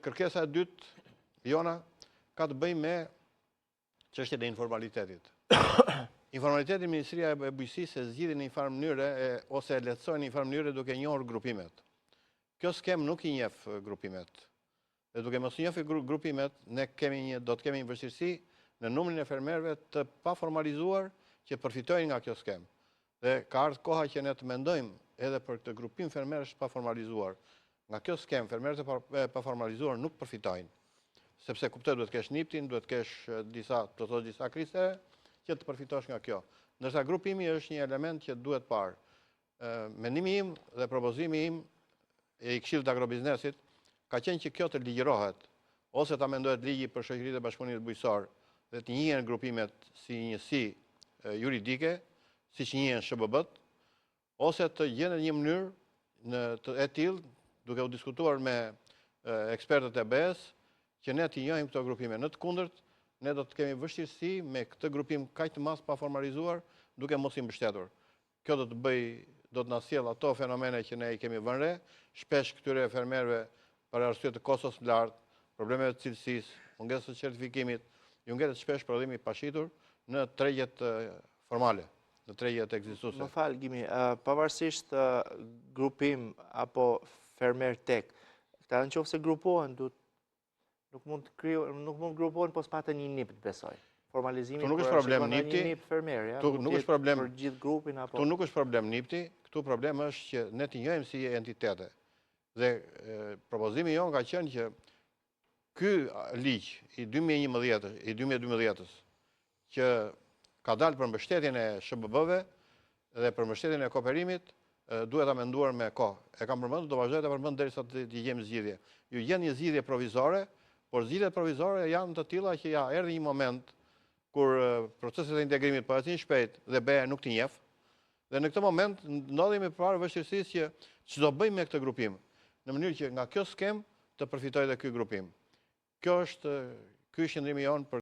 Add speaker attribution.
Speaker 1: Kërkesa e dytë jona ka të bëjë me çështjen e informalitetit. Informaliteti Ministria e Bujqësisë e zgjidhi në një farë mënyre ose e lehtësoi në një farë mënyre duke njohur grupimet. Kjo skem nuk i njeh grupimet. Dhe duke mos njohur grupimet, ne do të kemi një vështirësi në numrin e fermerëve të paformalizuar që përfitojnë nga kjo skem. Dhe ka ardhur koha që ne të mendojmë edhe për këtë grupim fermerësh paformalizuar. Nga kjo skem, fermerët e paformalizuar nuk përfitojnë. Sepse kuptoj duhet kesh niptin, duhet kesh disa kristere që të përfitosh nga kjo. Ndërsa grupimi është një element që duhet parë. Mendimi im dhe propozimi im e i Këshillit të Agrobiznesit ka qenë që kjo të ligjërohet, ose ta mendohet ligji për shoqëritë e bashkëpunimit bujqësor dhe të njihen grupimet si njësi juridike, siç njihen SHBB-t, ose të gjendet një mënyrë e tillë, duke u diskutuar me ekspertët e BE-s, që ne të njohim këto grupime. Në të kundërt, ne do të kemi vështirësi me këtë grupim kaq të madh pa formalizuar, duke mos i mbështetur. Kjo do të na sjell ato fenomene që ne i kemi vënë re, shpesh këtyre fermerëve për arsye të kostos të lartë, problemeve të cilësisë, mungesës së certifikimit, ju ngjelet shpesh prodhimi i pashitur në tregjet formale, në tregjet ekzistuese.
Speaker 2: Më fal, Gimi, pavarësisht grupim apo fermer tek, këta nëse grupohen, nuk mund të grupohen pas patën një nip, besoj. Formalizimi
Speaker 1: nuk është problem nipti.
Speaker 2: Një nip fermer, ja.
Speaker 1: Nuk është problem
Speaker 2: për gjithë grupin apo.
Speaker 1: Ktu nuk është problem nipti, këtu problem është që ne të njohim si entitete. Dhe propozimi jon ka qenë që ky ligj i 2012-s që ka dalë për mbështetjen e SHBB-ve dhe për mbështetjen e kooperimit, duhet ta menduar me kohë. E kam përmendur, do vazhdoj ta përmend derisa të gjejmë zgjidhje. Ju gjen një zgjidhje provizore, por zgjidhjet provizore janë të tilla që ja erdhi një moment kur proceset e integrimit po ecin shpejt dhe BE nuk t'i njeh. Dhe në këtë moment ndodhemi përpara vështirësisë që ç'do bëjmë me këtë grupim, në mënyrë që nga kjo skem të përfitojë edhe ky grupim. Ky është qëndrimi jon për